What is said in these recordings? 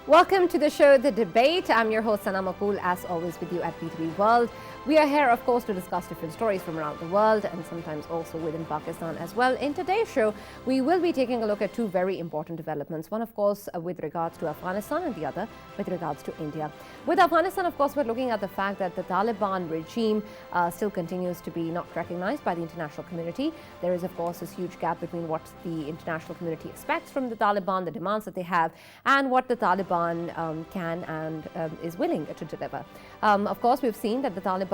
Welcome to the show, The Debate. I'm your host, Sana Maqbool, as always with you at PTV WORLD. We are here, of course, to discuss different stories from around the world and sometimes also within Pakistan as well. In today's show, we will be taking a look at two very important developments. One, of course, with regards to Afghanistan and the other with regards to India. With Afghanistan, of course, we're looking at the fact that the Taliban regime still continues to be not recognized by the international community. There is, of course, this huge gap between what the international community expects from the Taliban, the demands that they have, and what the Taliban can and is willing to deliver. Of course, we've seen that the Taliban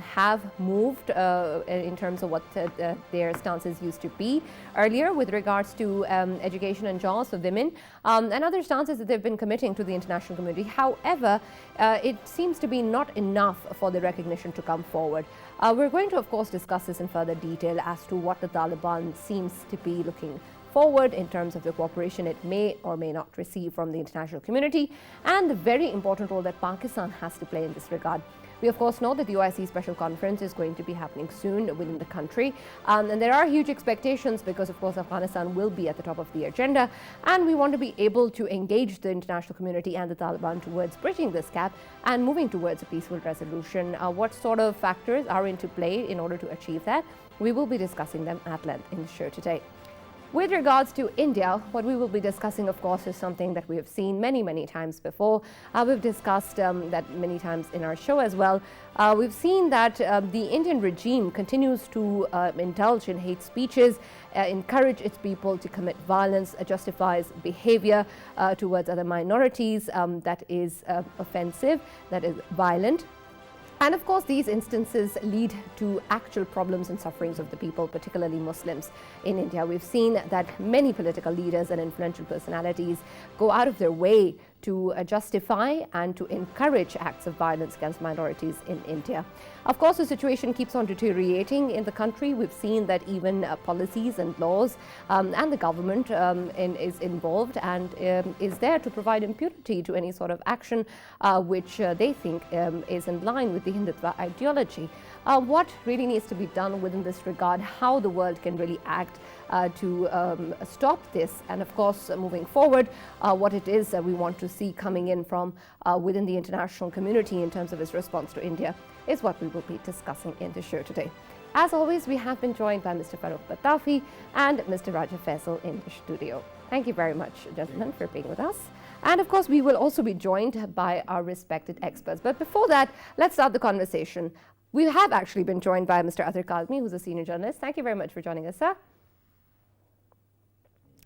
have moved in terms of what their stances used to be earlier with regards to education and jobs for women and other stances that they've been committing to the international community. However, it seems to be not enough for the recognition to come forward. We're going to, of course, discuss this in further detail as to what the Taliban seems to be looking forward in terms of the cooperation it may or may not receive from the international community, and the very important role that Pakistan has to play in this regard. We, of course, know that the OIC special conference is going to be happening soon within the country. And there are huge expectations because, of course, Afghanistan will be at the top of the agenda. And we want to be able to engage the international community and the Taliban towards bridging this gap and moving towards a peaceful resolution. What sort of factors are into play in order to achieve that? We will be discussing them at length in the show today. With regards to India, what we will be discussing, of course, is something that we have seen many times before. We've discussed that many times in our show as well. We've seen that the Indian regime continues to indulge in hate speeches, encourage its people to commit violence, justifies behavior towards other minorities that is offensive, that is violent. And of course, these instances lead to actual problems and sufferings of the people, particularly Muslims in India. We've seen that many political leaders and influential personalities go out of their way to justify and to encourage acts of violence against minorities in India. Of course, the situation keeps on deteriorating in the country. We've seen that even policies and laws and the government is involved and is there to provide impunity to any sort of action which they think is in line with the Hindutva ideology. What really needs to be done within this regard, how the world can really act to stop this, and of course, moving forward, what it is that we want to see coming in from within the international community in terms of its response to India is what we will be discussing in the show today. As always, we have been joined by Mr. Farrukh Pitafi and Mr. Faisal in the studio. Thank you very much, gentlemen, for being with us. And of course, we will also be joined by our respected experts. But before that, let's start the conversation. We have actually been joined by Mr. Athar Kazmi, who's a senior journalist. Thank you very much for joining us, sir.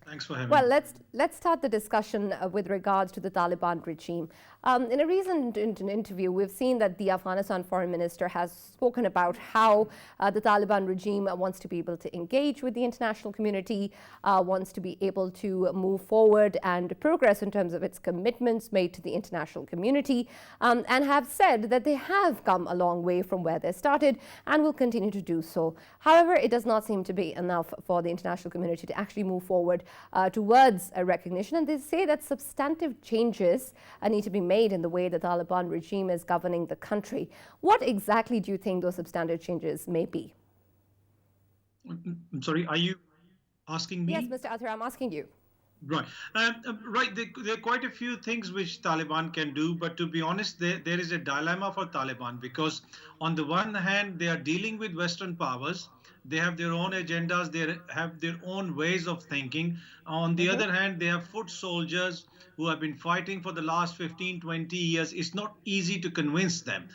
Thanks for having me. Well, let's start the discussion with regards to the Taliban regime. In a recent interview, we've seen that the Afghanistan foreign minister has spoken about how the Taliban regime wants to be able to engage with the international community, wants to be able to move forward and progress in terms of its commitments made to the international community, and have said that they have come a long way from where they started and will continue to do so. However, it does not seem to be enough for the international community to actually move forward towards a recognition, and they say that substantive changes need to be made in the way the Taliban regime is governing the country. What exactly do you think those substantive changes may be? I'm sorry, are you asking me? Yes, Mr. Athar, I'm asking you. Right. Right. There are quite a few things which Taliban can do, but to be honest, there is a dilemma for Taliban because on the one hand, they are dealing with Western powers. They have their own agendas. They have their own ways of thinking. On the other hand, they have foot soldiers who have been fighting for the last 15, 20 years. It's not easy to convince them.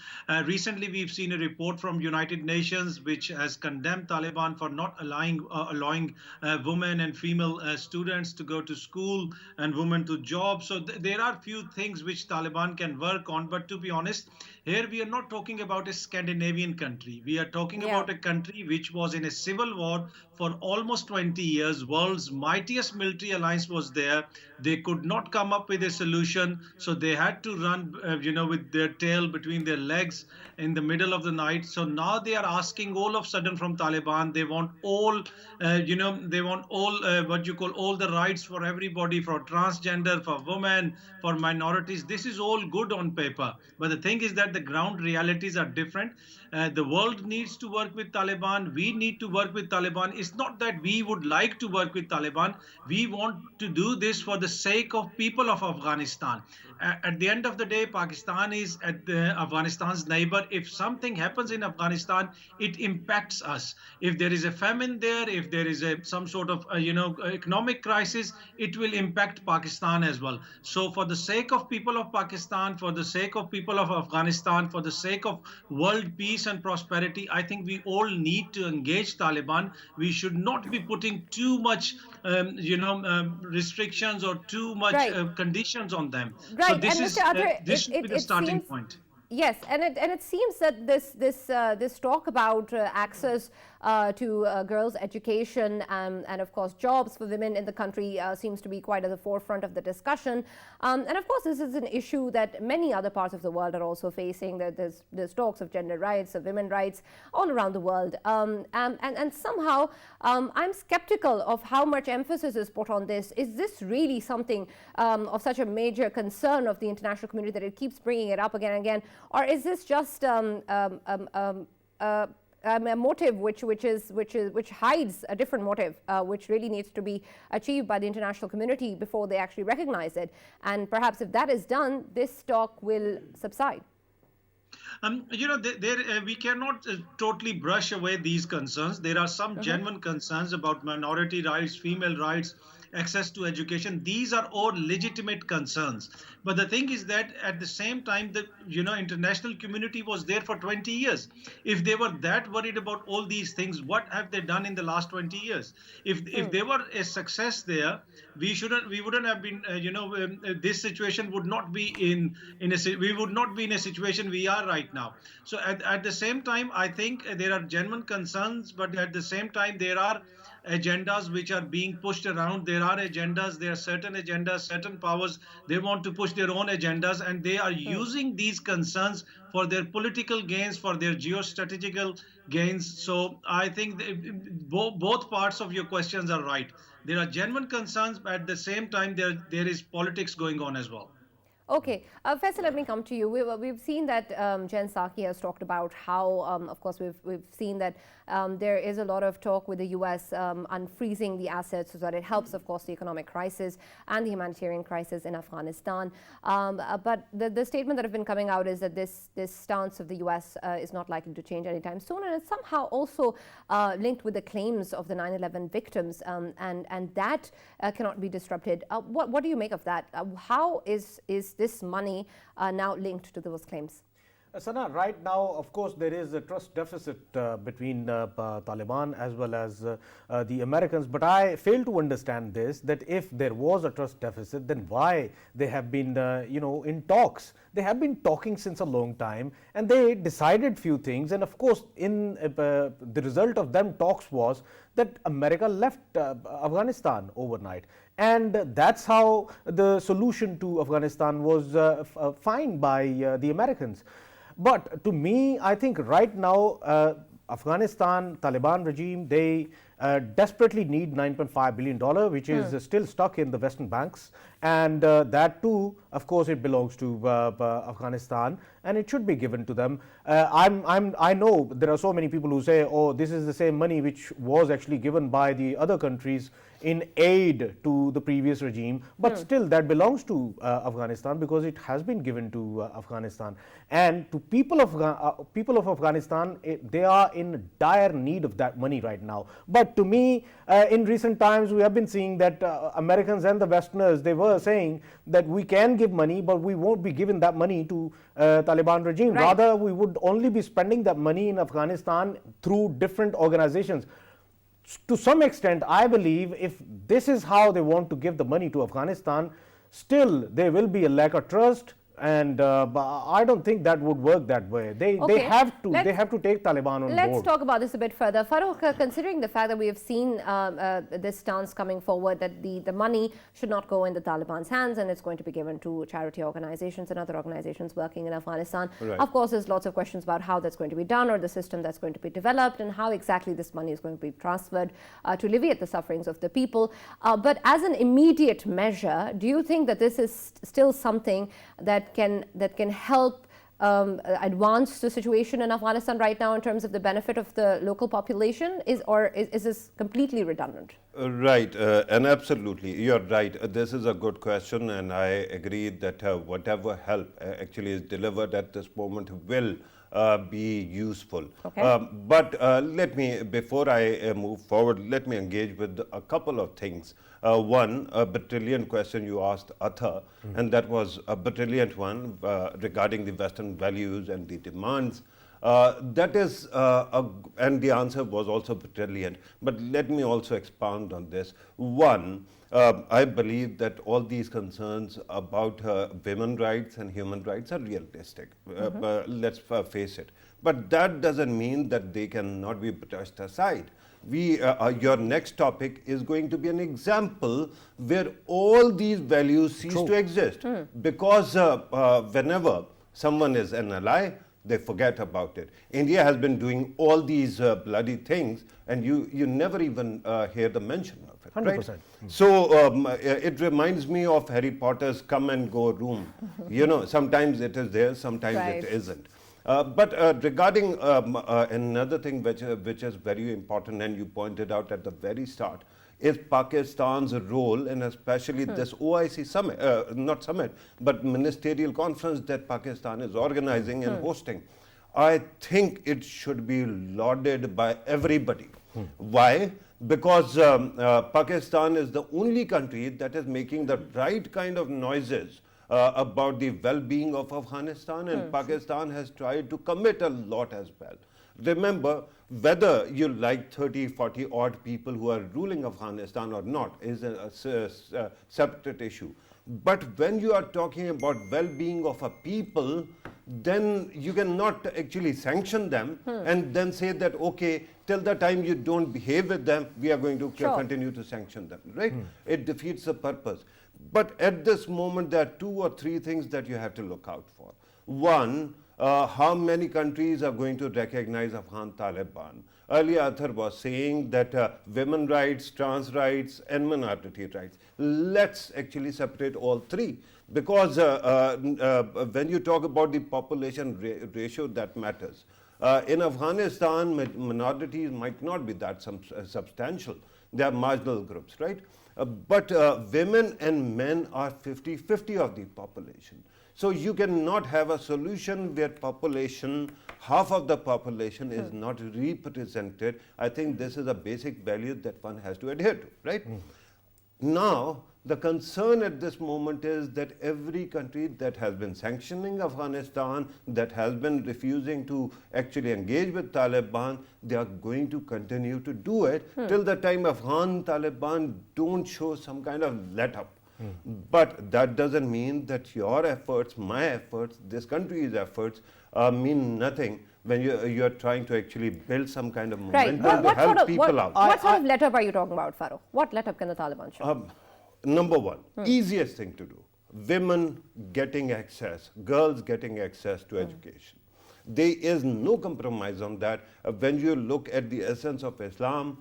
Recently, we've seen a report from United Nations which has condemned Taliban for not allowing women and female students to go to school and women to jobs. So there are few things which Taliban can work on. But to be honest, here we are not talking about a Scandinavian country. We are talking about a country which was in a civil war for almost 20 years. World's mightiest military alliance was there. They could not come up with a solution, so they had to run, with their tail between their legs in the middle of the night. So now they are asking all of a sudden from Taliban, they want all, they want all what you call all the rights for everybody, for transgender, for women, for minorities. This is all good on paper, but the thing is that the ground realities are different. The world needs to work with Taliban. We need to work with Taliban. It's not that we would like to work with Taliban. We want to do this for the sake of people people of Afghanistan. At the end of the day, Pakistan is Afghanistan's neighbor. If something happens in Afghanistan, it impacts us. If there is a famine there, if there is some sort of economic crisis, it will impact Pakistan as well. So for the sake of people of Pakistan, for the sake of people of Afghanistan, for the sake of world peace and prosperity, I think we all need to engage Taliban. We should not be putting too much restrictions or too much Right. Conditions on them. So Right, and Mr. Athar, this should be the it starting seems, point. yes, and it seems that this talk about access to girls' education and of course jobs for women in the country seems to be quite at the forefront of the discussion. And of course, this is an issue that many other parts of the world are also facing. That there's talks of gender rights, of women rights all around the world. And somehow I'm skeptical of how much emphasis is put on this. Is this really something of such a major concern of the international community that it keeps bringing it up again and again? Or is this just a motive which hides a different motive, which really needs to be achieved by the international community before they actually recognize it? And perhaps if that is done, this talk will subside. We cannot totally brush away these concerns. There are some genuine concerns about minority rights, female rights, access to education. These are all legitimate concerns. But the thing is that at the same time, the international community was there for 20 years. If they were that worried about all these things, what have they done in the last 20 years? If they were a success there, we wouldn't have been this situation would not be we would not be in a situation we are right now. So at the same time, I think there are genuine concerns, but at the same time there are agendas which are being pushed around. There are agendas, there are certain agendas, certain powers, they want to push their own agendas, and they are using these concerns for their political gains, for their geostrategical gains. So I think both parts of your questions are right. There are genuine concerns, but at the same time there is politics going on as well. Okay, Faisal, let me come to you. We've seen that Jen Psaki has talked about how, of course, we've seen that there is a lot of talk with the US unfreezing the assets so that it helps, of course, the economic crisis and the humanitarian crisis in Afghanistan. But the statement that have been coming out is that this stance of the US is not likely to change anytime soon, and it's somehow also linked with the claims of the 9/11 victims, and that cannot be disrupted. What do you make of that? How is this money now linked to those claims? Sana, right now, of course, there is a trust deficit between Taliban as well as the Americans. But I fail to understand this, that if there was a trust deficit, then why they have been, in talks. They have been talking since a long time, and they decided few things. And of course, in the result of them talks was that America left Afghanistan overnight. And that's how the solution to Afghanistan was found by the Americans. But to me, I think right now, Afghanistan, Taliban regime, they desperately need $9.5 billion, which is still stuck in the Western banks. And that too, of course, it belongs to Afghanistan, and it should be given to them. I know there are so many people who say, oh, this is the same money which was actually given by the other countries in aid to the previous regime, but still that belongs to Afghanistan because it has been given to Afghanistan. And to people of Afghanistan, they are in dire need of that money right now. But to me, in recent times, we have been seeing that Americans and the Westerners, they were saying that we can give money, but we won't be giving that money to Taliban regime. Right. Rather, we would only be spending that money in Afghanistan through different organizations. To some extent, I believe if this is how they want to give the money to Afghanistan, still there will be a lack of trust. And I don't think that would work that way. They have to take Taliban on board. Let's talk about this a bit further. Farrukh, considering the fact that we have seen this stance coming forward that the money should not go in the Taliban's hands and it's going to be given to charity organizations and other organizations working in Afghanistan. Right. Of course, there's lots of questions about how that's going to be done or the system that's going to be developed and how exactly this money is going to be transferred to alleviate the sufferings of the people. But as an immediate measure, do you think that this is still something that can help advance the situation in Afghanistan right now in terms of the benefit of the local population, or is this completely redundant? Right, and absolutely, you're right. This is a good question, and I agree that whatever help actually is delivered at this moment will be useful. Okay. But before I move forward, let me engage with a couple of things. One, a brilliant question you asked, Atha, and that was a brilliant one regarding the Western values and the demands. And the answer was also brilliant. But let me also expound on this. One, I believe that all these concerns about women's rights and human rights are realistic. Let's face it. But that doesn't mean that they cannot be brushed aside. Your next topic is going to be an example where all these values cease to exist. Because whenever someone is an ally, they forget about it. India has been doing all these bloody things, and you never even hear the mention of it. 100%. Right? So it reminds me of Harry Potter's come and go room. Sometimes it is there, sometimes it isn't. But regarding another thing which is very important, and you pointed out at the very start, is Pakistan's role, and especially this OIC summit, not summit, but ministerial conference that Pakistan is organizing and hosting. I think it should be lauded by everybody. Why? Because Pakistan is the only country that is making the right kind of noises about the well-being of Afghanistan, and Pakistan has tried to commit a lot as well. Remember, whether you like 30, 40 odd people who are ruling Afghanistan or not is a separate issue. But when you are talking about well-being of a people, then you cannot actually sanction them and then say that, okay, till the time you don't behave with them, we are going to continue to sanction them, right? It defeats the purpose. But at this moment, there are 2 or 3 things that you have to look out for. One, how many countries are going to recognize Afghan Taliban? Earlier, Athar was saying that women's rights, trans rights, and minority rights. Let's actually separate all 3. Because when you talk about the population ratio, that matters. In Afghanistan, minorities might not be that substantial. They are marginal groups, right? But women and men are 50-50 of the population. So you cannot have a solution where half of the population is not represented. I think this is a basic value that one has to adhere to, right? Now, the concern at this moment is that every country that has been sanctioning Afghanistan, that has been refusing to actually engage with Taliban, they are going to continue to do it till the time Afghan Taliban don't show some kind of let-up. But that doesn't mean that your efforts, my efforts, this country's efforts mean nothing when you're trying to actually build some kind of momentum to help people out. What sort of let-up are you talking about, Farrukh? What let-up can the Taliban show? Number one, easiest thing to do, women getting access, girls getting access to education. There is no compromise on that. When you look at the essence of Islam,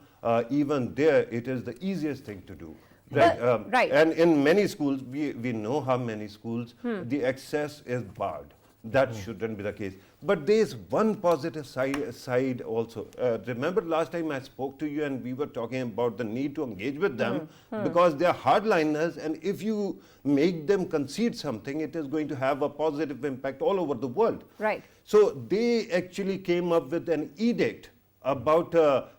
even there, it is the easiest thing to do. Right. And in many schools, we know how many schools, the access is barred. That shouldn't be the case. But there is one positive side also. Remember last time I spoke to you and we were talking about the need to engage with them because they are hardliners, and if you make them concede something, it is going to have a positive impact all over the world. Right. So they actually came up with an edict about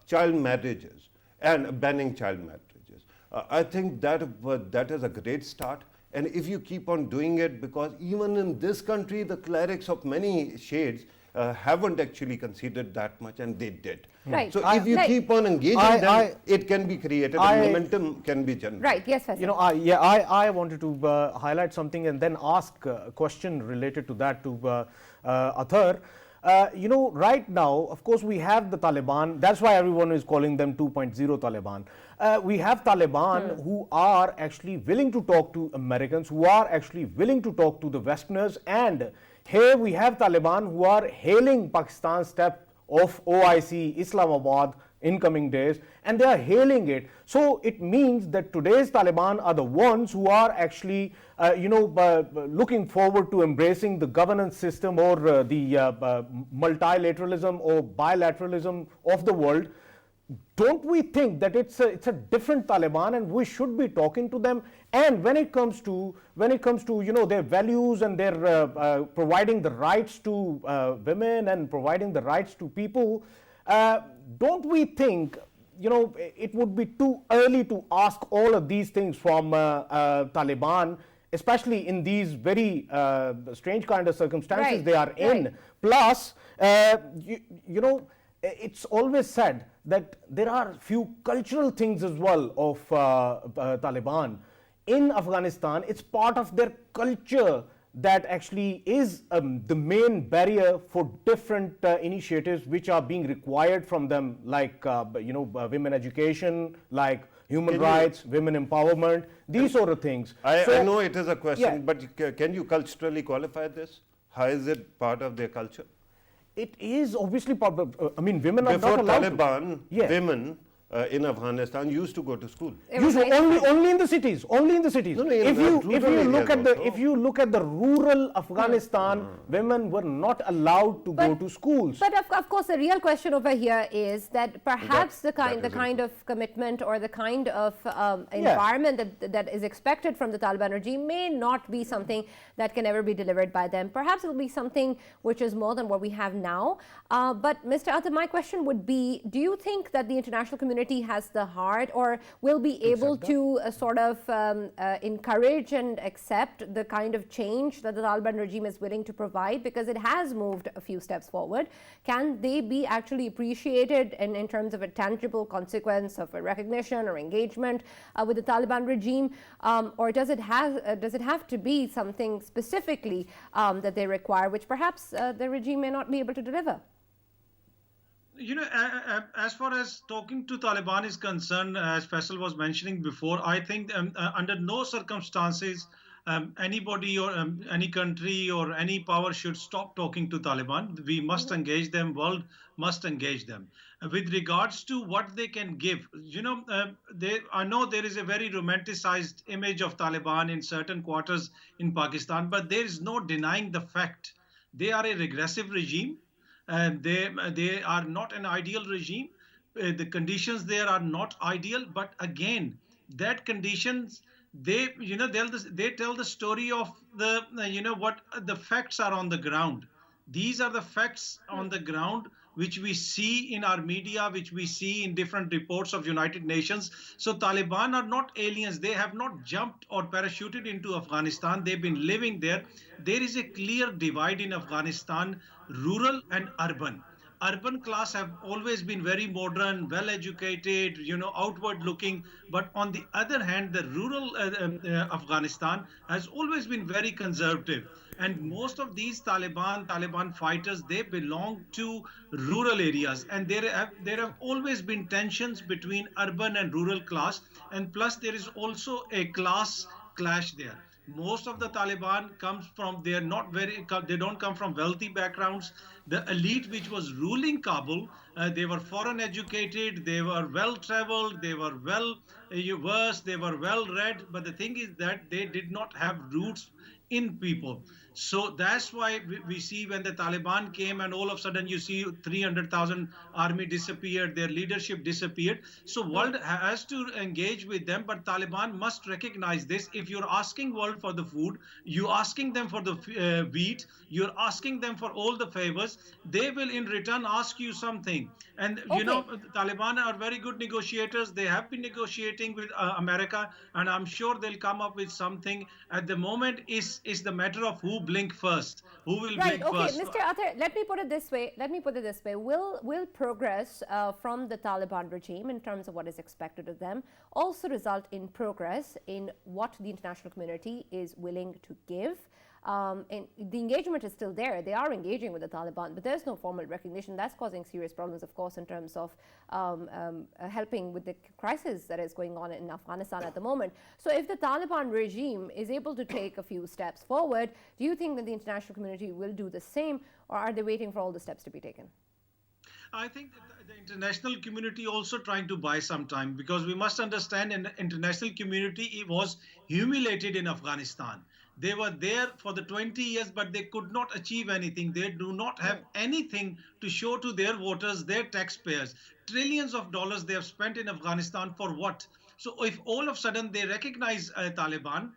child marriages and banning child marriages. I think that is a great start. And if you keep on doing it, because even in this country, the clerics of many shades haven't actually considered that much, and they did. Right. So if you keep on engaging them, it can be created, and momentum can be generated. Right, yes, Faisal. I wanted to highlight something and then ask a question related to that to Athar. Right now, of course, we have the Taliban. That's why everyone is calling them 2.0 Taliban. We have Taliban who are actually willing to talk to Americans, who are actually willing to talk to the Westerners. And here we have Taliban who are hailing Pakistan's step of OIC, Islamabad, in coming days, and they are hailing it. So it means that today's Taliban are the ones who are actually looking forward to embracing the governance system or the multilateralism or bilateralism of the world. Don't we think that it's a different Taliban, and we should be talking to them? And when it comes to their values and their providing the rights to women and providing the rights to people, don't we think it would be too early to ask all of these things from Taliban, especially in these very strange kind of circumstances they are in? Plus, it's always said that there are few cultural things as well of Taliban. In Afghanistan, it's part of their culture that actually is the main barrier for different initiatives which are being required from them, like women education, like human rights, women empowerment, these sort of things. I know it is a question, but can you culturally qualify this? How is it part of their culture? It is obviously part of, women are before not allowed Taliban, to. Women in Afghanistan used to go to school. Only in the cities. Only in the cities. No, if you look at the rural Afghanistan, women were not allowed to go to schools. But of course, the real question over here is that perhaps the kind of commitment or the kind of environment that is expected from the Taliban regime may not be something that can ever be delivered by them. Perhaps it will be something which is more than what we have now. But Mr. Atta, my question would be: do you think that the international community has the heart or will be able to encourage and accept the kind of change that the Taliban regime is willing to provide, because it has moved a few steps forward? Can they be actually appreciated in terms of a tangible consequence of a recognition or engagement with the Taliban regime, or does it have to be something specifically that they require, which perhaps the regime may not be able to deliver? As far as talking to Taliban is concerned, as Faisal was mentioning before, I think under no circumstances anybody or any country or any power should stop talking to Taliban. We must engage them. World must engage them. With regards to what they can give, I know there is a very romanticized image of Taliban in certain quarters in Pakistan, but there is no denying the fact they are a regressive regime. They are not an ideal regime. The conditions there are not ideal, but again, that conditions they tell the story of the what the facts are on the ground. These are the facts on the ground which we see in our media, which we see in different reports of United Nations. So Taliban are not aliens. They have not jumped or parachuted into Afghanistan. They've been living there. There is a clear divide in Afghanistan, rural and urban. Urban class have always been very modern, well educated, outward looking. But on the other hand, the rural Afghanistan has always been very conservative. And most of these Taliban fighters, they belong to rural areas. And there have always been tensions between urban and rural class. And plus there is also a class clash there. Most of the Taliban comes from, they don't come from wealthy backgrounds. The elite which was ruling Kabul, they were foreign educated, they were well traveled, they were well versed, they were well read. But the thing is that they did not have roots in people. So that's why we see when the Taliban came and all of a sudden you see 300,000 army disappeared, their leadership disappeared. So world has to engage with them, but Taliban must recognize this. If you're asking world for the food, you're asking them for the wheat, you're asking them for all the favors, they will in return ask you something. And Taliban are very good negotiators. They have been negotiating with America, and I'm sure they'll come up with something. At the moment is the matter of who blink first, who will blink first. Mr. Athar, let me put it this way. Will progress from the Taliban regime in terms of what is expected of them also result in progress in what the international community is willing to give? And the engagement is still there. They are engaging with the Taliban, but there's no formal recognition. That's causing serious problems, of course, in terms of helping with the crisis that is going on in Afghanistan at the moment. So if the Taliban regime is able to take a few steps forward, do you think that the international community will do the same, or are they waiting for all the steps to be taken? I think that the international community also trying to buy some time, because we must understand an international community was humiliated in Afghanistan. They were there for the 20 years, but they could not achieve anything. They do not have anything to show to their voters, their taxpayers. Trillions of dollars they have spent in Afghanistan for what? So if all of a sudden they recognize Taliban,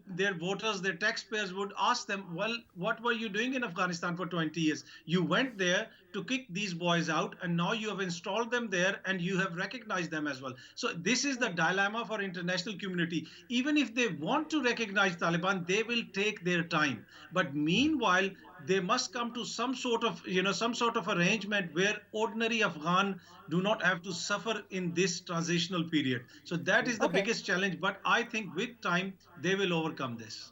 their voters, their taxpayers would ask them, well, what were you doing in Afghanistan for 20 years? You went there to kick these boys out, and now you have installed them there and you have recognized them as well. So this is the dilemma for international community. Even if they want to recognize Taliban, they will take their time. But meanwhile, they must come to some sort of, some sort of arrangement where ordinary Afghan do not have to suffer in this transitional period. So that is the Okay. biggest challenge. But I think with time, they will overcome this.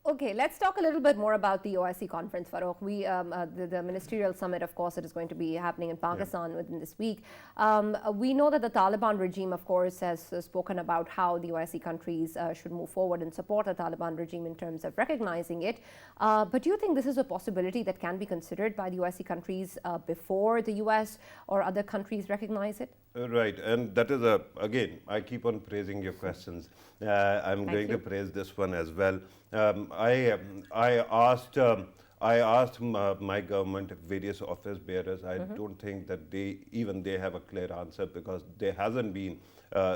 Okay, let's talk a little bit more about the OIC conference, Farrukh. The ministerial summit, of course, it is going to be happening in Pakistan within this week. We know that the Taliban regime, of course, has spoken about how the OIC countries should move forward and support the Taliban regime in terms of recognizing it. But do you think this is a possibility that can be considered by the OIC countries before the US or other countries recognize it? Right, and that is again, I keep on praising your questions. I'm going to praise this one as well. I asked my government, various office bearers. I don't think that they have a clear answer, because there hasn't been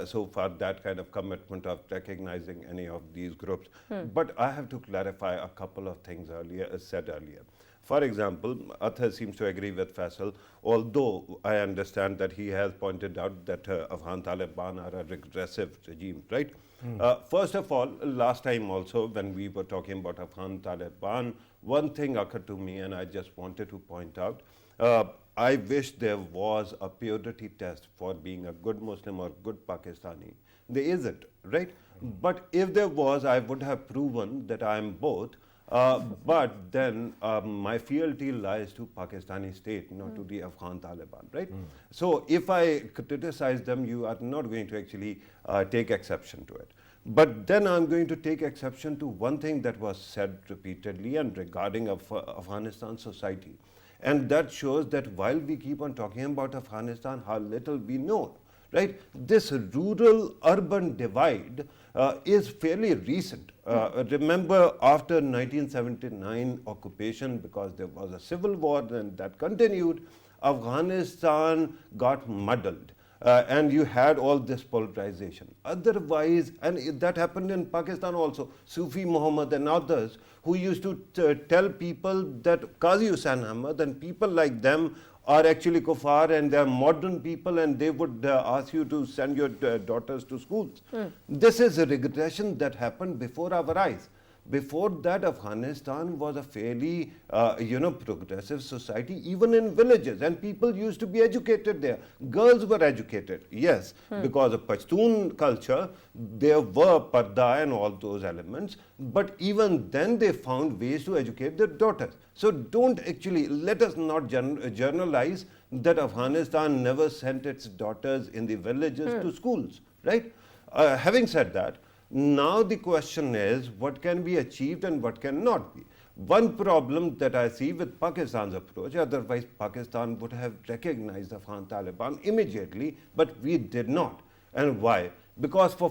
so far that kind of commitment of recognizing any of these groups. But I have to clarify a couple of things said earlier. For example, Athar seems to agree with Faisal, although I understand that he has pointed out that Afghan Taliban are a regressive regime, right? First of all, last time also when we were talking about Afghan Taliban, one thing occurred to me and I just wanted to point out. I wish there was a purity test for being a good Muslim or good Pakistani. There isn't, right? But if there was, I would have proven that I am both. But then my fealty lies to Pakistani state, not to the Afghan Taliban, right? So if I criticize them, you are not going to actually take exception to it. But then I'm going to take exception to one thing that was said repeatedly and regarding Afghanistan society. And that shows that while we keep on talking about Afghanistan, how little we know, right? This rural-urban divide is fairly recent. Remember, after 1979 occupation, because there was a civil war and that continued, Afghanistan got muddled. And you had all this polarization. Otherwise, and that happened in Pakistan also, Sufi Muhammad and others who used to tell people that Qazi Hussain Ahmad and people like them are actually kuffar and they are modern people, and they would ask you to send your daughters to schools. This is a regression that happened before our eyes. Before that, Afghanistan was a fairly, progressive society, even in villages, and people used to be educated there. Girls were educated, yes, because of Pashtun culture, there were parda and all those elements, but even then they found ways to educate their daughters. So don't actually, let us not generalize that Afghanistan never sent its daughters in the villages to schools, right? Having said that, now the question is what can be achieved and what cannot be. One problem that I see with Pakistan's approach, otherwise Pakistan would have recognized Afghan Taliban immediately, but we did not. And why? Because for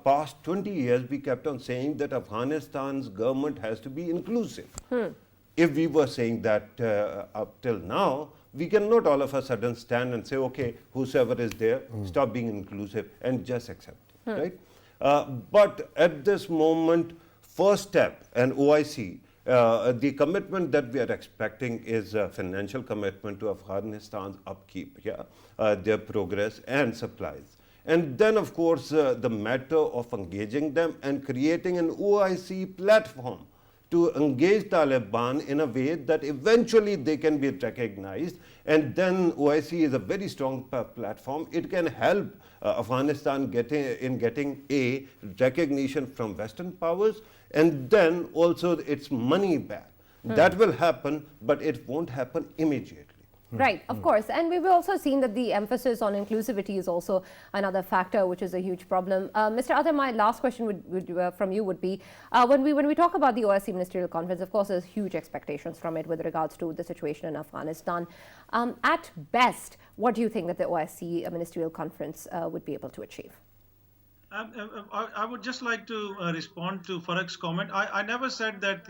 past 20 years we kept on saying that Afghanistan's government has to be inclusive. If we were saying that up till now, we cannot all of a sudden stand and say, okay, whosoever is there, stop being inclusive and just accept it, right? But at this moment, first step, and OIC, the commitment that we are expecting is a financial commitment to Afghanistan's upkeep, their progress and supplies. And then, of course, the matter of engaging them and creating an OIC platform to engage Taliban in a way that eventually they can be recognized. And then OIC is a very strong platform. It can help Afghanistan getting a recognition from Western powers, and then also its money back. That will happen, but it won't happen immediately. Right, of course. And we've also seen that the emphasis on inclusivity is also another factor, which is a huge problem. Mr. Athar, my last question from you would be, when we talk about the OIC Ministerial Conference, of course, there's huge expectations from it with regards to the situation in Afghanistan. At best, what do you think that the OIC Ministerial Conference would be able to achieve? I would just like to respond to Farrukh's comment. I never said that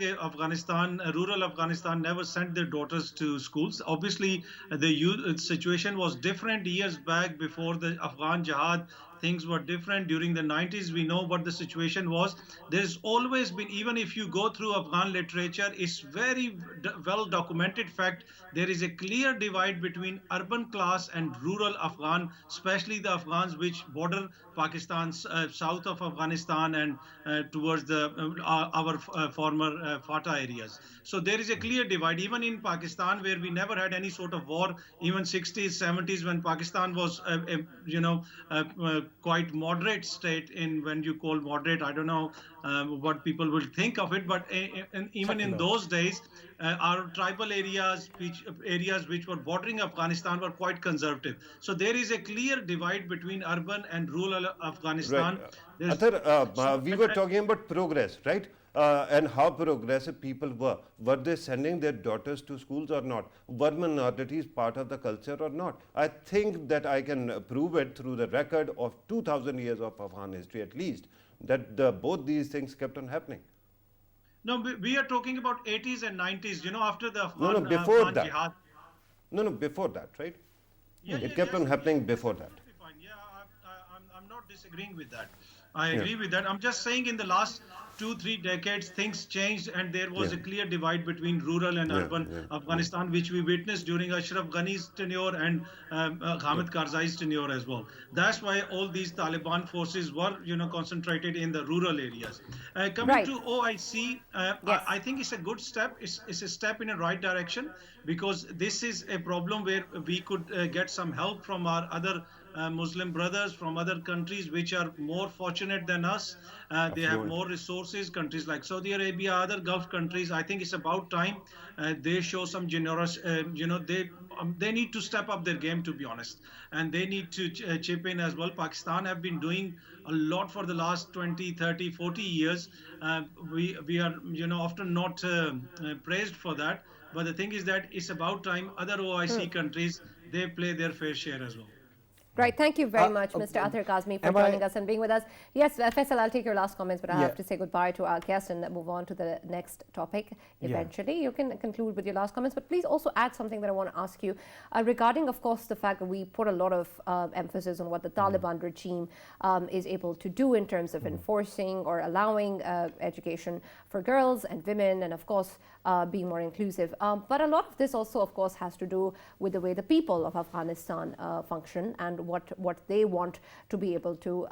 rural Afghanistan never sent their daughters to schools. Obviously, the youth situation was different years back before the Afghan Jihad. Things were different during the 90s. We know what the situation was. There's always been, even if you go through Afghan literature, it's very well documented fact. There is a clear divide between urban class and rural Afghan, especially the Afghans which border Pakistan's south of Afghanistan and towards our former FATA areas. So there is a clear divide, even in Pakistan, where we never had any sort of war, even 60s, 70s, when Pakistan was, quite moderate state. In when you call moderate, I don't know what people will think of it, but even in those days, our tribal areas which were bordering Afghanistan were quite conservative. So there is a clear divide between urban and rural Afghanistan. Right. Athar, we were talking about progress, right? And how progressive people were. Were they sending their daughters to schools or not? Were minorities part of the culture or not? I think that I can prove it through the record of 2,000 years of Afghan history at least, that both these things kept on happening. No, we are talking about 80s and 90s, after the Afghan, Afghan Jihad. No, before that, right? Yeah, it kept on happening before that. Fine. Yeah, I'm not disagreeing with that. I agree with that. I'm just saying in the last 2-3 decades, things changed and there was a clear divide between rural and urban Afghanistan, which we witnessed during Ashraf Ghani's tenure and Hamid Karzai's tenure as well. That's why all these Taliban forces were, concentrated in the rural areas. Coming to OIC, I think it's a good step. It's a step in the right direction, because this is a problem where we could get some help from our other Muslim brothers from other countries which are more fortunate than us. They have more resources, countries like Saudi Arabia, other Gulf countries. I think it's about time they show some generosity. They need to step up their game, to be honest, and they need to chip in as well. Pakistan have been doing a lot for the last 20, 30, 40 years. We are often not praised for that, but the thing is that it's about time other OIC countries, they play their fair share as well. Right. Thank you very much, Mr. Athar Kazmi, for joining us and being with us. Yes, Faisal, I'll take your last comments, but I have to say goodbye to our guest and move on to the next topic eventually. You can conclude with your last comments, but please also add something that I want to ask you regarding, of course, the fact that we put a lot of emphasis on what the Taliban regime is able to do in terms of enforcing or allowing education for girls and women, and of course, being more inclusive. But a lot of this also, of course, has to do with the way the people of Afghanistan function and what they want to be able to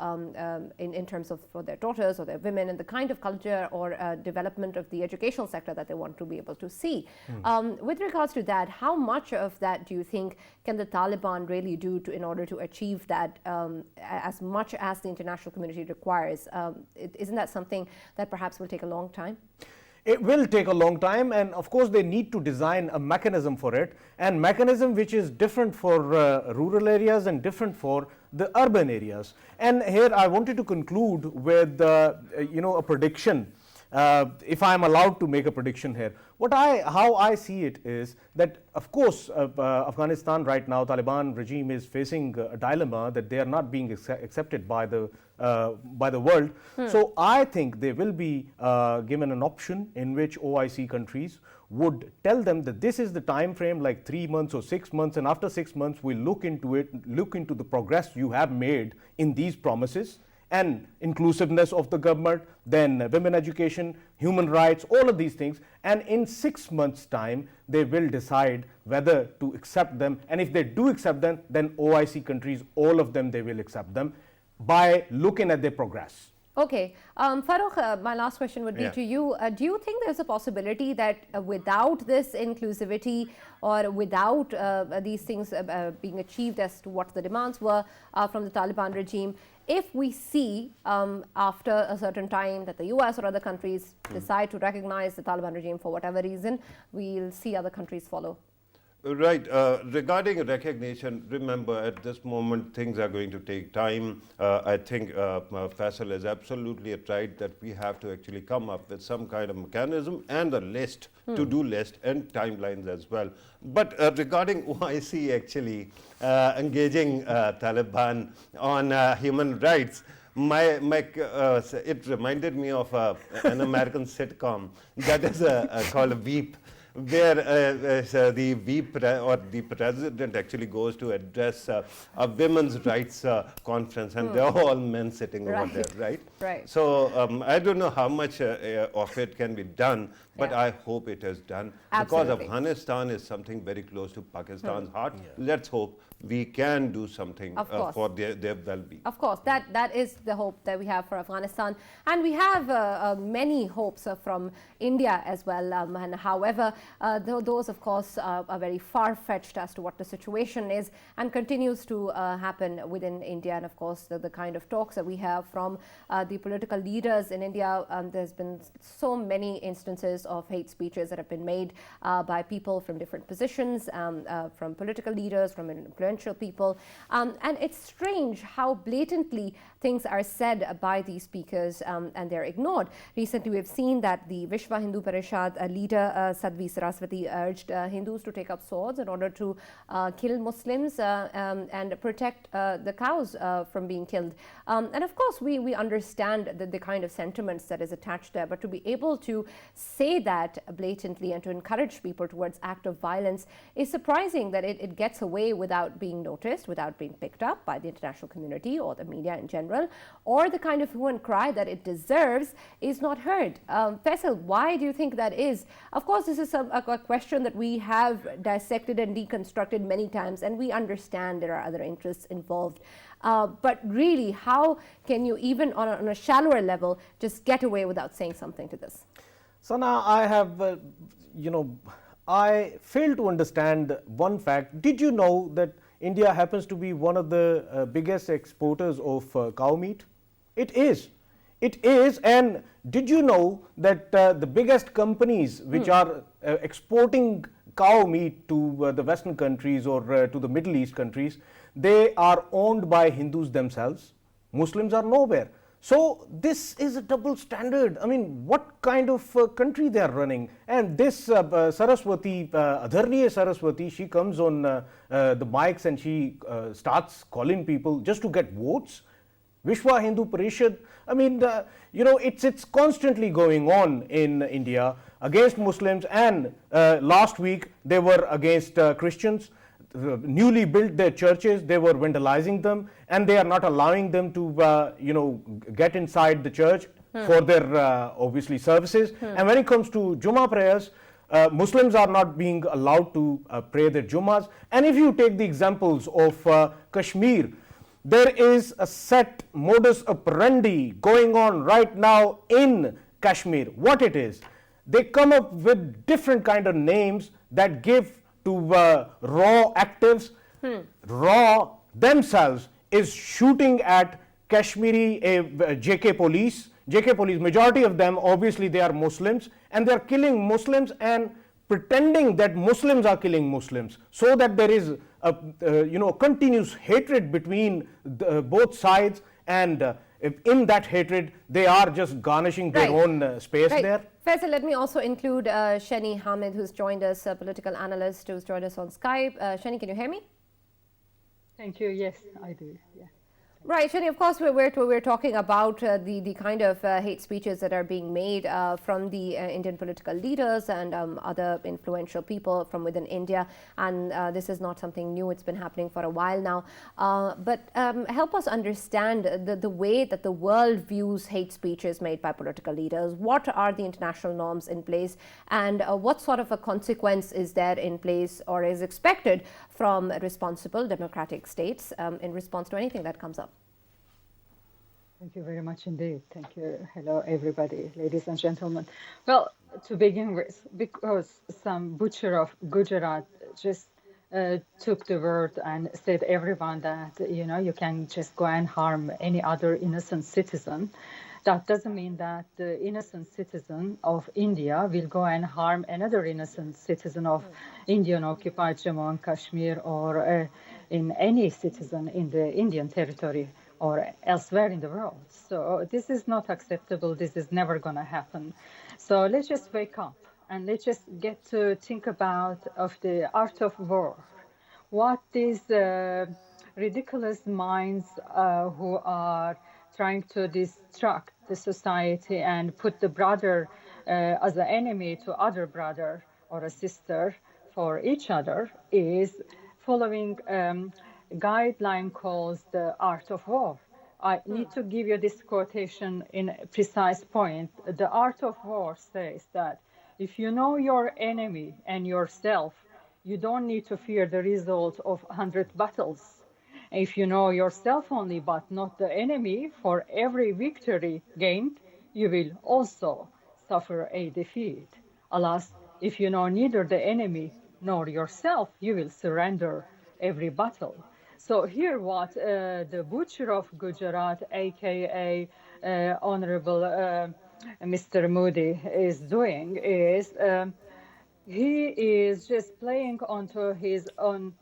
in terms of for their daughters or their women, and the kind of culture or development of the educational sector that they want to be able to see. With regards to that, how much of that do you think can the Taliban really do in order to achieve that as much as the international community requires? Isn't that something that perhaps will take a long time? It will take a long time, and of course they need to design a mechanism for it, and mechanism which is different for rural areas and different for the urban areas. And here I wanted to conclude with a prediction. If I am allowed to make a prediction here, how I see it is that, of course, Afghanistan right now, Taliban regime is facing a dilemma that they are not being accepted by the world. So I think they will be given an option in which OIC countries would tell them that this is the time frame, like 3 months or 6 months, and after 6 months we look into the progress you have made in these promises and inclusiveness of the government, then women education, human rights, all of these things, and in 6 months' time they will decide whether to accept them. And if they do accept them, then OIC countries, all of them, they will accept them by looking at their progress. Okay. Farrukh, my last question would be to you. Do you think there's a possibility that without this inclusivity or without these things being achieved as to what the demands were from the Taliban regime, if we see after a certain time that the US or other countries decide to recognize the Taliban regime for whatever reason, we'll see other countries follow? Right. Regarding recognition, remember at this moment things are going to take time. I think Faisal is absolutely right that we have to actually come up with some kind of mechanism and a list, to-do list and timelines as well. But regarding OIC actually engaging Taliban on human rights, it reminded me of an American sitcom that is called Veep, where the the president actually goes to address a women's rights conference, and they're all men sitting over there, right? Right. So I don't know how much of it can be done, but Yeah. I hope it is done. Absolutely. Because Afghanistan is something very close to Pakistan's heart. Let's hope we can do something for their well-being. Of course, that is the hope that we have for Afghanistan, and we have many hopes from India as well. And however, those of course are very far-fetched as to what the situation is, and continues to happen within India. And of course, the kind of talks that we have from the political leaders in India, there's been so many instances of hate speeches that have been made by people from different positions, from political leaders, from influential people, and it's strange how blatantly things are said by these speakers, and they're ignored. Recently, we've seen that the Vishwa Hindu Parishad leader Sadhvi Saraswati urged Hindus to take up swords in order to kill Muslims and protect the cows from being killed. And of course, we understand the kind of sentiments that is attached there, but to be able to say that blatantly and to encourage people towards act of violence is surprising that it gets away without being noticed, without being picked up by the international community or the media in general, or the kind of hue and cry that it deserves is not heard. Faisal, why do you think that is? Of course, this is a question that we have dissected and deconstructed many times, and we understand there are other interests involved. But really, how can you, even on a shallower level, just get away without saying something to this? Sana, I have, I fail to understand one fact. Did you know that India happens to be one of the biggest exporters of cow meat? It is. It is. And did you know that the biggest companies which are exporting cow meat to the Western countries or to the Middle East countries, they are owned by Hindus themselves? Muslims are nowhere. So this is a double standard. I mean, what kind of country they are running? And this Saraswati, Adharniya Saraswati, she comes on the mics and she starts calling people just to get votes. Vishwa Hindu Parishad, I mean, it's constantly going on in India against Muslims, and last week they were against Christians. Newly built their churches, they were vandalizing them, and they are not allowing them to get inside the church for their obviously services. And when it comes to Jummah prayers, Muslims are not being allowed to pray their Jummahs. And if you take the examples of Kashmir, there is a set modus operandi going on right now in Kashmir. What it is, they come up with different kind of names that give to raw actives. Raw themselves is shooting at Kashmiri JK police. JK police, majority of them, obviously they are Muslims, and they are killing Muslims and pretending that Muslims are killing Muslims, so that there is a continuous hatred between both sides, and in that hatred they are just garnishing their own space there. Faisal, let me also include Shani Hamid, who's joined us, a political analyst who's joined us on Skype. Shani, can you hear me? Thank you. Yes, I do. Yeah. Right, Shani, of course, we're talking about the kind of hate speeches that are being made from the Indian political leaders and other influential people from within India. And this is not something new. It's been happening for a while now. But help us understand the way that the world views hate speeches made by political leaders. What are the international norms in place? And what sort of a consequence is there in place or is expected from responsible democratic states in response to anything that comes up? Thank you very much indeed. Thank you. Hello, everybody, ladies and gentlemen. Well, to begin with, because some butcher of Gujarat just took the word and said everyone that, you can just go and harm any other innocent citizen. That doesn't mean that the innocent citizen of India will go and harm another innocent citizen of Indian-occupied Jammu and Kashmir, or in any citizen in the Indian territory or elsewhere in the world. So this is not acceptable. This is never going to happen. So let's just wake up and let's just get to think about of the art of war. What these ridiculous minds who are trying to destruct the society and put the brother as an enemy to other brother or a sister for each other is following guideline called the art of war. I need to give you this quotation in a precise point. The art of war says that if you know your enemy and yourself, you don't need to fear the result of 100 battles. If you know yourself only, but not the enemy, for every victory gained, you will also suffer a defeat. Alas, if you know neither the enemy nor yourself, you will surrender every battle. So here what the butcher of Gujarat, aka Honorable Mr. Modi, is doing is he is just playing onto his own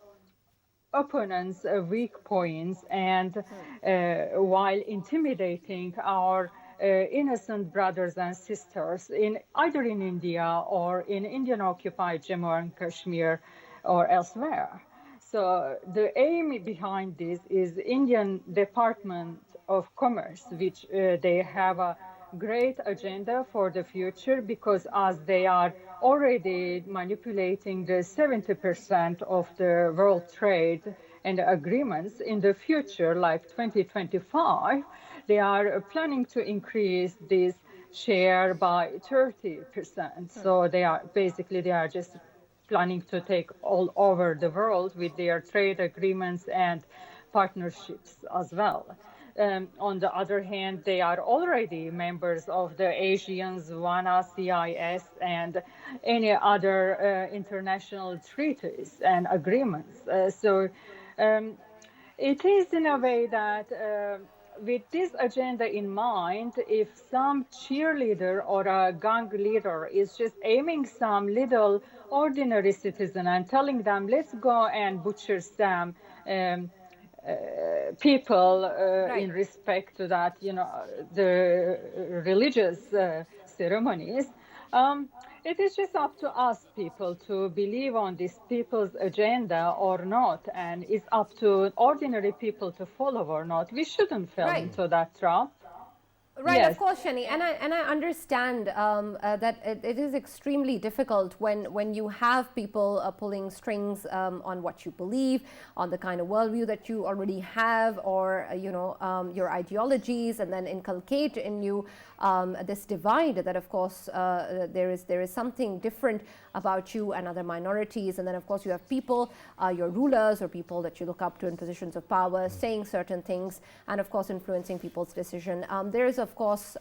opponents' weak points, and while intimidating our innocent brothers and sisters in either in India or in Indian-occupied Jammu and Kashmir or elsewhere. So the aim behind this is Indian Department of Commerce, which they have a great agenda for the future, because as they are already manipulating the 70% of the world trade and agreements in the future, like 2025, they are planning to increase this share by 30%. So they are just planning to take all over the world with their trade agreements and partnerships as well. On the other hand, they are already members of the ASEAN's WANA, CIS, and any other international treaties and agreements. So it is in a way that with this agenda in mind, if some cheerleader or a gang leader is just aiming some little ordinary citizen and telling them, let's go and butcher some people in respect to that, the religious ceremonies, it is just up to us people to believe on these people's agenda or not, and it's up to ordinary people to follow or not. We shouldn't fall into that trap. Right, Yes. of course, Shani, and I understand that it is extremely difficult when you have people pulling strings on what you believe, on the kind of worldview that you already have, or your ideologies, and then inculcate in you this divide that, of course, there is something different about you and other minorities, and then of course you have people, your rulers or people that you look up to in positions of power, saying certain things, and of course influencing people's decision. There is, of course,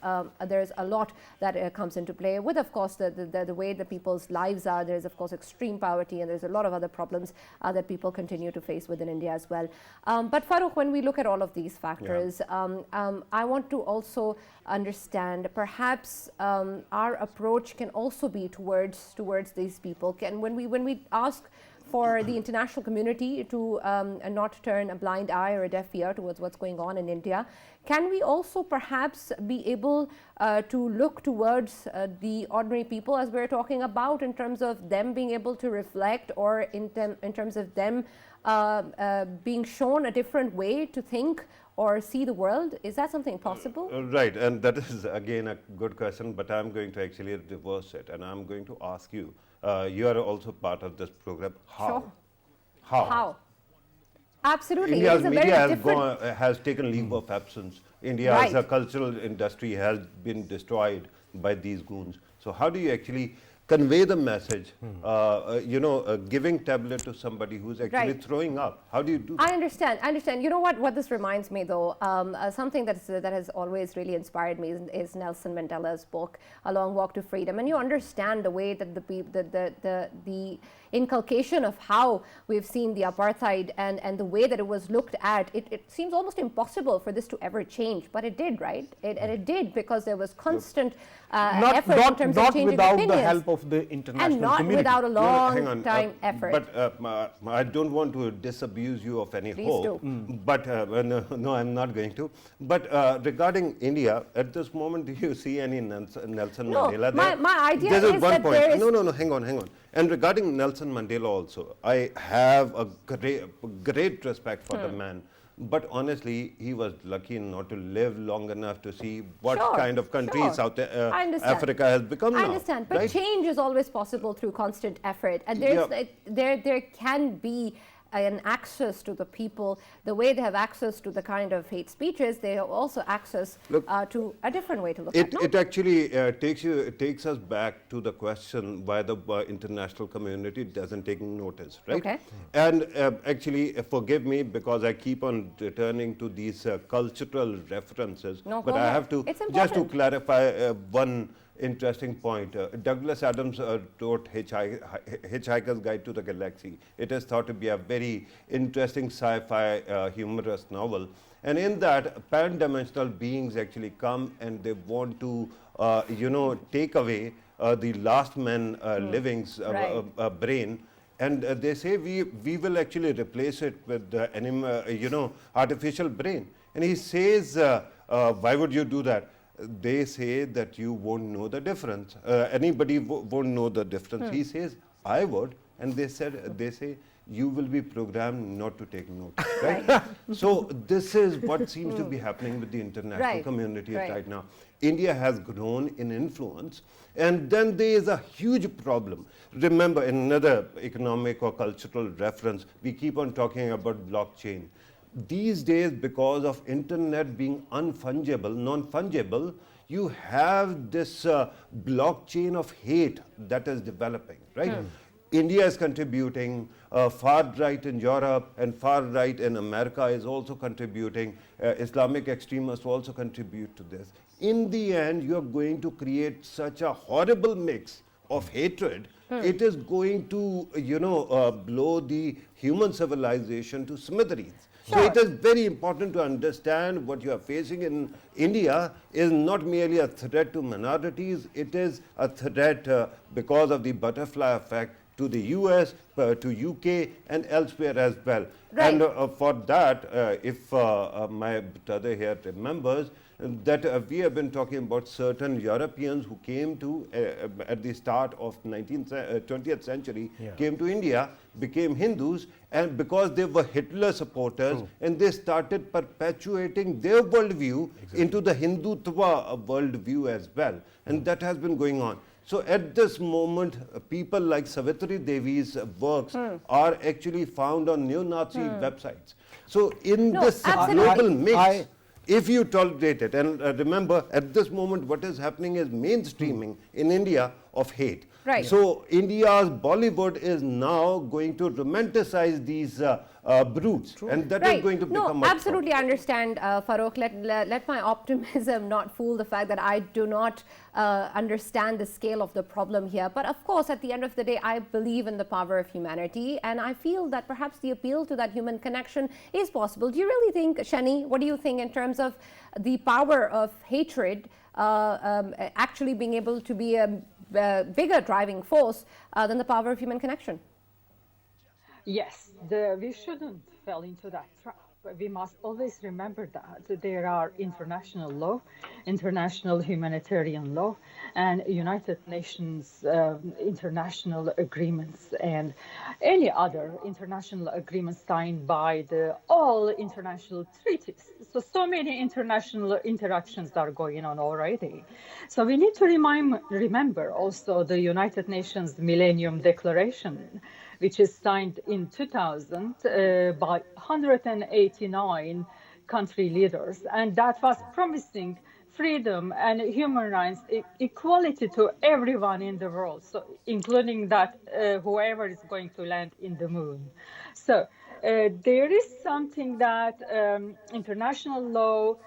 there's a lot that comes into play with, of course, the way the people's lives are. There's, of course, extreme poverty, and there's a lot of other problems that people continue to face within India as well. But Farrukh, when we look at all of these factors, I want to also understand perhaps our approach can also be towards these people. When we ask for the international community to not turn a blind eye or a deaf ear towards what's going on in India, can we also perhaps be able to look towards the ordinary people, as we're talking about, in terms of them being able to reflect, or in terms of them being shown a different way to think or see the world? Is that something possible? Right, and that is again a good question, but I'm going to actually reverse it, and I'm going to ask you, you are also part of this program, how? Sure. How? Absolutely. India's media has taken leave of absence. India as a cultural industry has been destroyed by these goons. So how do you actually convey the message, giving tablet to somebody who's actually throwing up? How do you do that? I understand. You know what this reminds me though, something that has always really inspired me is Nelson Mandela's book, A Long Walk to Freedom. And you understand the way that the inculcation of how we've seen the apartheid and the way that it was looked at, it seems almost impossible for this to ever change, but it did, right? It did, because there was constant effort in terms of changing without opinions. the help of the international and not community. without a long Hang on, time effort. But I don't want to disabuse you of any Please hope. do. But no, I'm not going to. But regarding India, at this moment, do you see any Nelson Mandela there? My idea This is one that point. there is... No, hang on. And regarding Nelson Mandela also, I have a great respect for the man. But honestly, he was lucky not to live long enough to see what kind of country South Africa has become now. I understand, but change is always possible through constant effort. And there can be an access to the people, the way they have access to the kind of hate speeches, they have also access to a different way to look at it. It actually takes us back to the question why the international community doesn't take notice, right? Okay. And actually, forgive me because I keep on returning to these cultural references, but I have to, just to clarify one interesting point. Douglas Adams wrote Hitchhiker's Guide to the Galaxy. It is thought to be a very interesting sci-fi humorous novel. And in that, pan-dimensional beings actually come and they want to, take away the last man living's brain. And they say we will actually replace it with the artificial brain. And he says, why would you do that? They say that you won't know the difference. Anybody won't know the difference. He says, I would. And they say, you will be programmed not to take notice. Right? So this is what seems to be happening with the international community right now. India has grown in influence. And then there is a huge problem. Remember, in another economic or cultural reference, we keep on talking about blockchain. These days, because of internet being unfungible, non-fungible, you have this blockchain of hate that is developing, right? India is contributing, far right in Europe and far right in America is also contributing, Islamic extremists also contribute to this. In the end, you are going to create such a horrible mix of hatred, it is going to, blow the human civilization to smithereens. So it is very important to understand what you are facing in India is not merely a threat to minorities, it is a threat because of the butterfly effect to the US, to UK and elsewhere as well. And for that, if my brother here remembers, that we have been talking about certain Europeans who came to, at the start of 20th century, came to India, became Hindus, and because they were Hitler supporters, and they started perpetuating their worldview into the Hindutva worldview as well. And that has been going on. So at this moment, people like Savitri Devi's works are actually found on neo-Nazi websites. So in this global mix, if you tolerate it, and remember, at this moment, what is happening is mainstreaming in India of hate. Right. So India's Bollywood is now going to romanticize these brutes, and that is going to become much absolutely. I understand, Farrukh. Let my optimism not fool the fact that I do not understand the scale of the problem here. But of course, at the end of the day, I believe in the power of humanity, and I feel that perhaps the appeal to that human connection is possible. Do you really think, Shani, what do you think in terms of the power of hatred actually being able to be a bigger driving force than the power of human connection? Yes, we shouldn't fall into that trap. We must always remember that there are international law, international humanitarian law, and United Nations international agreements, and any other international agreements signed by all international treaties. So many international interactions are going on already. So we need to remember also the United Nations Millennium Declaration, which is signed in 2000 by 189 country leaders. And that was promising freedom and human rights, equality to everyone in the world, so including that whoever is going to land in the moon. So there is something that international law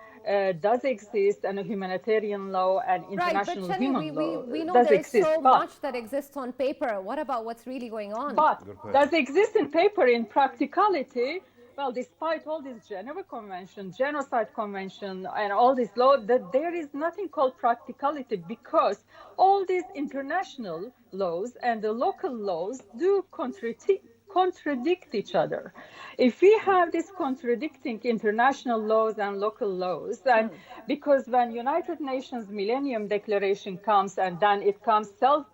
does exist, and a humanitarian law and international Right, but human law we know does there is exist. so much that exists on paper. What about what's really going on? But does exist in paper in practicality? Well, despite all this Geneva Convention, Genocide Convention, and all this law, that there is nothing called practicality, because all these international laws and the local laws do contradict each other. If we have this contradicting international laws and local laws, and because when United Nations Millennium Declaration comes, and then it comes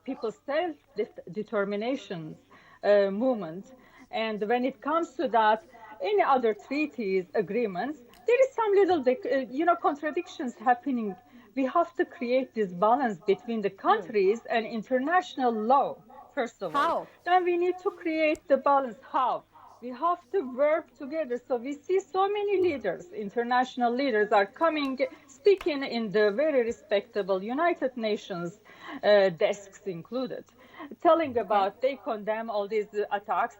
people's self-determination movement, and when it comes to that, any other treaties, agreements, there is some little, contradictions happening. We have to create this balance between the countries and international law, first of all. Then we need to create the balance. How? We have to work together. So we see so many leaders, international leaders are coming, speaking in the very respectable United Nations desks included, telling about they condemn all these attacks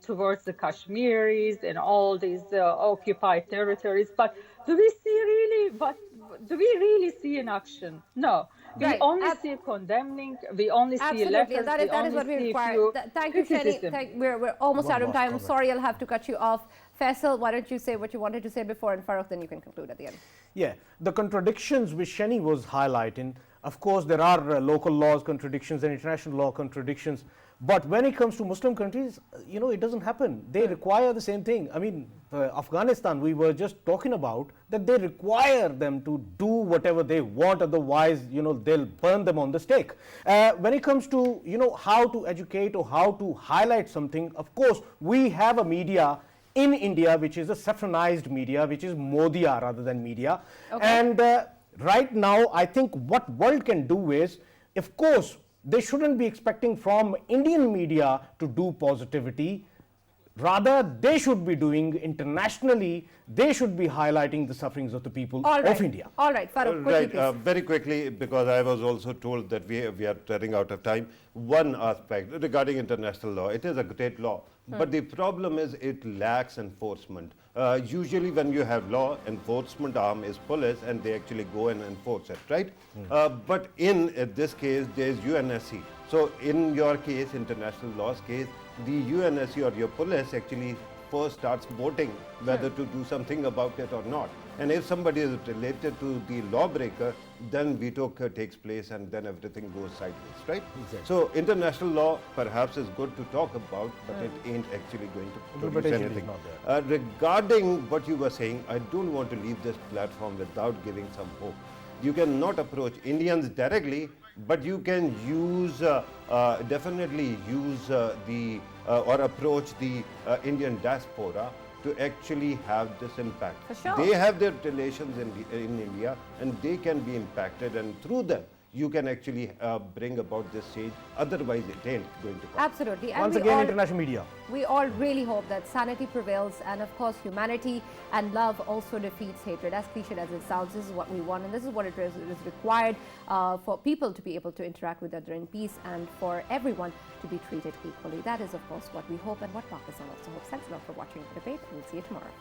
towards the Kashmiris and all these occupied territories. But do we really see in action? No. We only see condemning, we only see letters, that is what we require. Thank you, Shani. We're almost out of time. I'm sorry, I'll have to cut you off. Faisal, why don't you say what you wanted to say before, and Farrukh, then you can conclude at the end. Yeah, the contradictions which Shani was highlighting, of course, there are local laws contradictions and international law contradictions. But when it comes to Muslim countries, it doesn't happen. They require the same thing. I mean, Afghanistan, we were just talking about that they require them to do whatever they want. Otherwise, they'll burn them on the stake. When it comes to, how to educate or how to highlight something, of course, we have a media in India, which is a saffronized media, which is Modiya rather than media. Okay. And right now, I think what world can do is, of course, they shouldn't be expecting from Indian media to do positivity. Rather, they should be doing internationally, they should be highlighting the sufferings of the people of India. All right, Farrukh, quickly, very quickly, because I was also told that we are running out of time. One aspect regarding international law, it is a great law, but the problem is it lacks enforcement. Usually when you have law, enforcement arm is police, and they actually go and enforce it, right? But in this case, there is UNSC. So in your case, international law's case, the UNSC or your police actually first starts voting whether to do something about it or not. And if somebody is related to the lawbreaker, then veto takes place and then everything goes sideways, right? Exactly. So international law perhaps is good to talk about, but it ain't actually going to produce anything. Regarding what you were saying, I don't want to leave this platform without giving some hope. You cannot approach Indians directly, but you can use, definitely use or approach the Indian diaspora to actually have this impact. For sure. They have their relations in India, and they can be impacted, and through them you can actually bring about this change. Otherwise, it ain't going to come. Absolutely. And once again, international media. We all really hope that sanity prevails, and of course, humanity and love also defeats hatred. As cliched as it sounds, this is what we want, and this is what it is required for people to be able to interact with other in peace, and for everyone to be treated equally. That is, of course, what we hope and what Pakistan also hopes. Thanks a lot for watching the debate. We'll see you tomorrow.